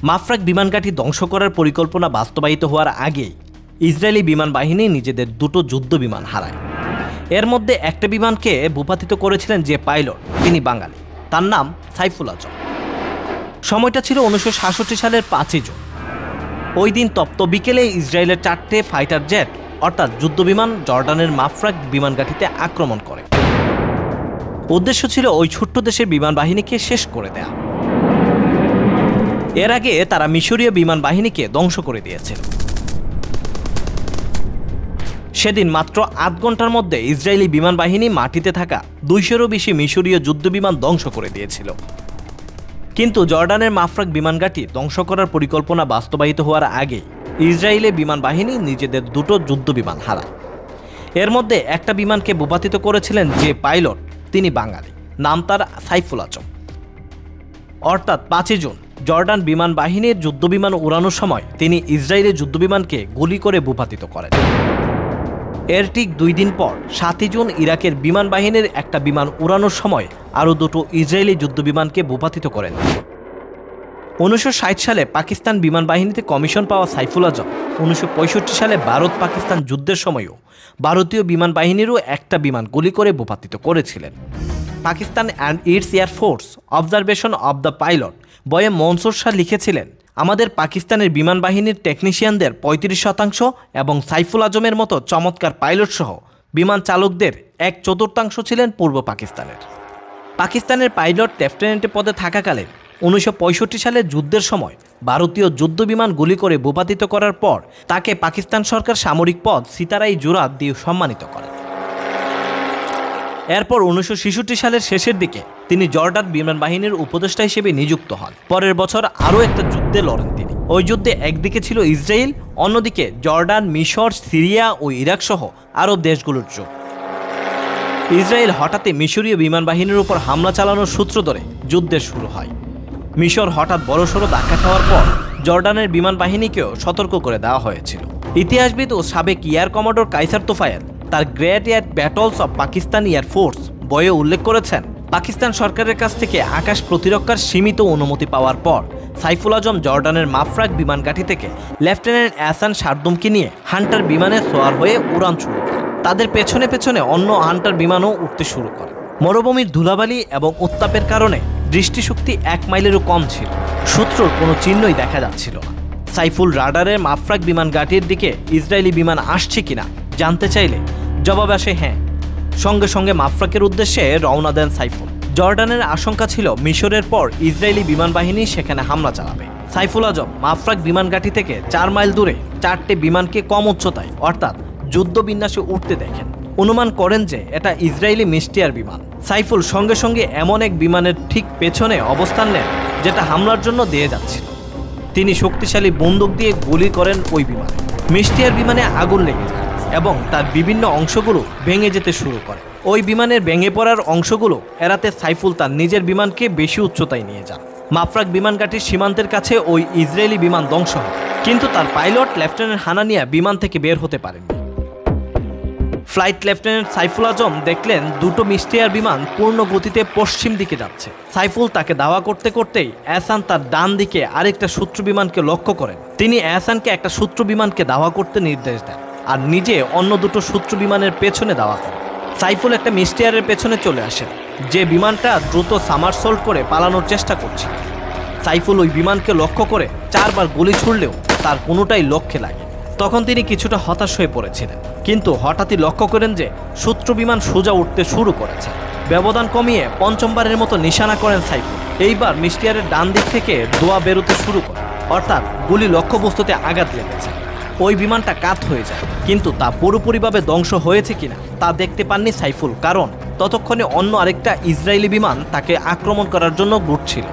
মাফরাক বিমানঘাঁটি ধ্বংস করার পরিকল্পনা বাস্তবায়িত হওয়ার আগেই ইসরায়েলি বিমান বাহিনী নিজেদের দুটো যুদ্ধ বিমান হারায়। এর মধ্যে একটা বিমানকে ভূপাতিত করেছিলেন যে পাইলট, তিনি বাঙালি, তার নাম সাইফুল আজম। সময়টা ছিল 1966 সালের 5 জুন। ওই দিন তপ্ত বিকেলে ইসরায়েলের 4টে ফাইটার জেট অর্থাৎ যুদ্ধবিমান জর্ডানের মাফরাক বিমানঘাঁটিতে আক্রমণ করে। উদ্দেশ্য ছিল ওই ছোট্ট দেশের বিমান বাহিনীকে শেষ করে দেয়া। এর আগে তারা মিশরীয় বিমান বাহিনীকে ধ্বংস করে দিয়েছিল। সেদিন মাত্র 8 ঘন্টার মধ্যে ইসরায়েলি বিমান বাহিনী মাটিতে থাকা 200-এরও বেশি মিশরীয় যুদ্ধবিমান ধ্বংস করে দিয়েছিল। কিন্তু জর্ডানের মাফরাক বিমানঘাঁটি ধ্বংস করার পরিকল্পনা বাস্তবায়িত হওয়ার আগে ইসরায়েলি বিমান বাহিনী নিজেদের দুটো যুদ্ধবিমান হারায়। এর মধ্যে একটা বিমানকে ভূপাতিত করেছিলেন যে পাইলট, তিনি বাঙালি, নাম তার সাইফুল আজম। অর্থাৎ 5 জুন জর্ডান বিমান বাহিনীর যুদ্ধবিমান উড়ানোর সময় তিনি ইসরায়েলি যুদ্ধবিমানকে গুলি করে ভূপাতিত করেন। এর ঠিক 2 দিন পর 7 জুন ইরাকের বিমান বাহিনীর একটা বিমান উড়ানোর সময় আরও দুটো ইসরায়েলি যুদ্ধবিমানকে ভূপাতিত করেন। 1960 সালে পাকিস্তান বিমান বাহিনীতে কমিশন পাওয়া সাইফুল আজম 1965 সালে ভারত পাকিস্তান যুদ্ধের সময়ও ভারতীয় বিমান বাহিনীরও একটা বিমান গুলি করে ভূপাতিত করেছিলেন। Pakistan and it's air force observation of the pilot বইয়ে মনসুর শাহ লিখেছিলেন, আমাদের পাকিস্তানের বিমান বাহিনীর টেকনিশিয়ানদের 35% এবং সাইফুল আজমের মতো চমৎকার পাইলট সহ বিমান চালকদের 1/4 ছিলেন পূর্ব পাকিস্তানের। পাকিস্তানের পাইলট লেফটেন্যান্ট পদে থাকাকালীন 1965 সালের যুদ্ধের সময় ভারতীয় যুদ্ধবিমান গুলি করে ভূপাতিত করার পর তাকে পাকিস্তান সরকার সামরিক পদ সিতারাই জুরাত দিয়ে সম্মানিত করে। এরপর 1966 সালের শেষের দিকে তিনি জর্ডান বিমান বাহিনীর উপদেষ্টা হিসেবে নিযুক্ত হন। পরের বছর আরও একটা যুদ্ধে লড়েন তিনি। ওই যুদ্ধে একদিকে ছিল ইসরায়েল, অন্যদিকে জর্ডান, মিশর, সিরিয়া ও ইরাক সহ আরব দেশগুলোর যুদ্ধ। ইসরায়েল হঠাৎই মিশরীয় বিমান বাহিনীর উপর হামলা চালানোর সূত্র ধরে যুদ্ধের শুরু হয়। মিশর হঠাৎ বড়সড় ধাক্কা খাওয়ার পর জর্ডানের বিমান বাহিনীকেও সতর্ক করে দেওয়া হয়েছিল। ইতিহাসবিদ ও সাবেক এয়ার কমোডর কাইসার তোফায়েল তার great air battles of Pakistan air force বইয়ে উল্লেখ করেছেন, পাকিস্তান সরকারের কাছ থেকে আকাশ প্রতিরক্ষার সীমিত অনুমতি পাওয়ার পর সাইফুল আজম জর্ডানের মাফরাক বিমানঘাঁটি থেকে লেফটেন্যান্ট এহসান শারদুমকে নিয়ে হান্টার বিমানে সোয়ার হয়ে উড়ান শুরু করে। তাদের পেছনে পেছনে অন্য হান্টার বিমানও উঠতে শুরু করে। মরুভূমির ধুলাবালি এবং উত্তাপের কারণে দৃষ্টিশক্তি 1 মাইলেরও কম ছিল। শত্রুর কোনো চিহ্নই দেখা যাচ্ছিল না। সাইফুল রাডারের মাফরাক বিমানঘাঁটির দিকে ইসরায়েলি বিমান আসছে কিনা জানতে চাইলে জবাব আসে হ্যাঁ। সঙ্গে সঙ্গে মাফরাকের উদ্দেশ্যে রওনা দেন সাইফুল। জর্ডানের আশঙ্কা ছিল মিশরের পর ইসরায়েলি বিমান বাহিনী সেখানে হামলা চালাবে। সাইফুল আজম মাফরাক বিমানঘাঁটি থেকে 4 মাইল দূরে 4টে বিমানকে কম উচ্চতায় অর্থাৎ যুদ্ধ বিন্যাসে উঠতে দেখেন। অনুমান করেন যে এটা ইসরায়েলি মিস্টিয়ার বিমান। সাইফুল সঙ্গে সঙ্গে এমন এক বিমানের ঠিক পেছনে অবস্থান নেন যেটা হামলার জন্য দিয়ে যাচ্ছিল। তিনি শক্তিশালী বন্দুক দিয়ে গুলি করেন ওই বিমানে। মিস্টিয়ার বিমানে আগুন লেগে যায় এবং তার বিভিন্ন অংশগুলো ভেঙে যেতে শুরু করে। ওই বিমানের ভেঙে পড়ার অংশগুলো এড়াতে সাইফুল তার নিজের বিমানকে বেশি উচ্চতায় নিয়ে যান। মাফরাক বিমানঘাটির সীমান্তের কাছে ওই ইসরায়েলি বিমান ধ্বংস হয়, কিন্তু তার পাইলট লেফটেন্যান্ট হানানিয়া বিমান থেকে বের হতে পারেননি। ফ্লাইট লেফটেন্যান্ট সাইফুল আজম দেখলেন দুটো মিস্টিয়ার বিমান পূর্ণ গতিতে পশ্চিম দিকে যাচ্ছে। সাইফুল তাকে দাওয়া করতে করতেই এহসান তার ডান দিকে আরেকটা শত্রু বিমানকে লক্ষ্য করেন। তিনি এহসানকে একটা শত্রু বিমানকে দাওয়া করতে নির্দেশ দেন আর নিজে অন্য দুটো শত্রু বিমানের পেছনে দাওয়া করেন। সাইফুল একটা মিস্টিয়ারের পেছনে চলে আসেন, যে বিমানটা দ্রুত সামারসল্ট করে পালানোর চেষ্টা করছিল। সাইফুল ওই বিমানকে লক্ষ্য করে 4 বার গুলি ছুড়লেও তার কোনোটাই লক্ষ্যে লাগে। তখন তিনি কিছুটা হতাশ হয়ে পড়েছিলেন, কিন্তু হঠাৎই লক্ষ্য করেন যে শত্রু বিমান সোজা উঠতে শুরু করেছে। ব্যবধান কমিয়ে 5মবারের মতো নিশানা করেন সাইফুল। এইবার মিস্টিয়ারের ডান দিক থেকে ধোঁয়া বেরোতে শুরু করে, অর্থাৎ গুলি লক্ষ্যবস্তুতে আঘাত লেগেছে। ওই বিমানটা কাত হয়ে যায়, কিন্তু তা পুরোপুরিভাবে ধ্বংস হয়েছে কিনা তা দেখতে পাননি সাইফুল, কারণ ততক্ষণে অন্য আরেকটা ইসরায়েলি বিমান তাকে আক্রমণ করার জন্য ঘুরছিল।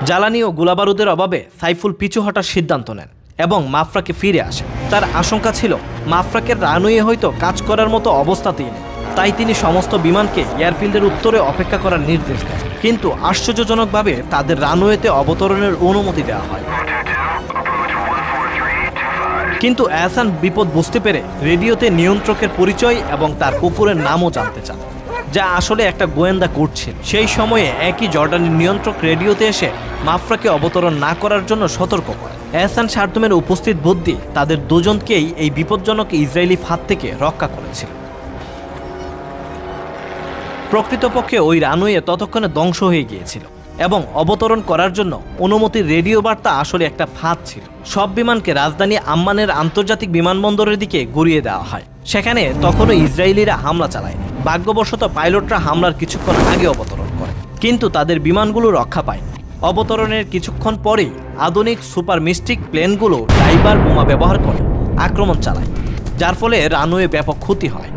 জ্বালানি ও গোলাবারুদের অভাবে সাইফুল পিছু হটার সিদ্ধান্ত নেন এবং মাফরাকে ফিরে আসেন। তার আশঙ্কা ছিল মাফরাকের রানওয়ে হয়তো কাজ করার মতো অবস্থাতেই নেই, তাই তিনি সমস্ত বিমানকে এয়ারফিল্ডের উত্তরে অপেক্ষা করার নির্দেশ দেন। কিন্তু আশ্চর্যজনকভাবে তাদের রানওয়েতে অবতরণের অনুমতি দেওয়া হয়। কিন্তু এহসান বিপদ বুঝতে পেরে রেডিওতে নিয়ন্ত্রকের পরিচয় এবং তার কুকুরের নামও জানতে চান। যা আসলে একটা গোয়েন্দা কোড ছিল। সেই সময়ে একই জর্ডানের নিয়ন্ত্রক রেডিওতে এসে মাফরাকে অবতরণ না করার জন্য সতর্ক করে। এহসান শারদুমের উপস্থিত বুদ্ধি তাদের দুজনকেই এই বিপজ্জনক ইসরায়েলি ফাঁদ থেকে রক্ষা করেছিল। প্রকৃতপক্ষে ওই রানওয়ে ততক্ষণে ধ্বংস হয়ে গিয়েছিল এবং অবতরণ করার জন্য অনুমতির রেডিও বার্তা আসলে একটা ফাঁদ ছিল। সব বিমানকে রাজধানী আম্মানের আন্তর্জাতিক বিমানবন্দরের দিকে ঘুরিয়ে দেওয়া হয়। সেখানে তখনও ইসরায়েলিরা হামলা চালায়। ভাগ্যবশত পাইলটরা হামলার কিছুক্ষণ আগে অবতরণ করে, কিন্তু তাদের বিমানগুলো রক্ষা পায়নি। অবতরণের কিছুক্ষণ পরেই আধুনিক সুপার মিস্টিক প্লেনগুলো ডাইভার বোমা ব্যবহার করে আক্রমণ চালায়, যার ফলে রানওয়ে ব্যাপক ক্ষতি হয়।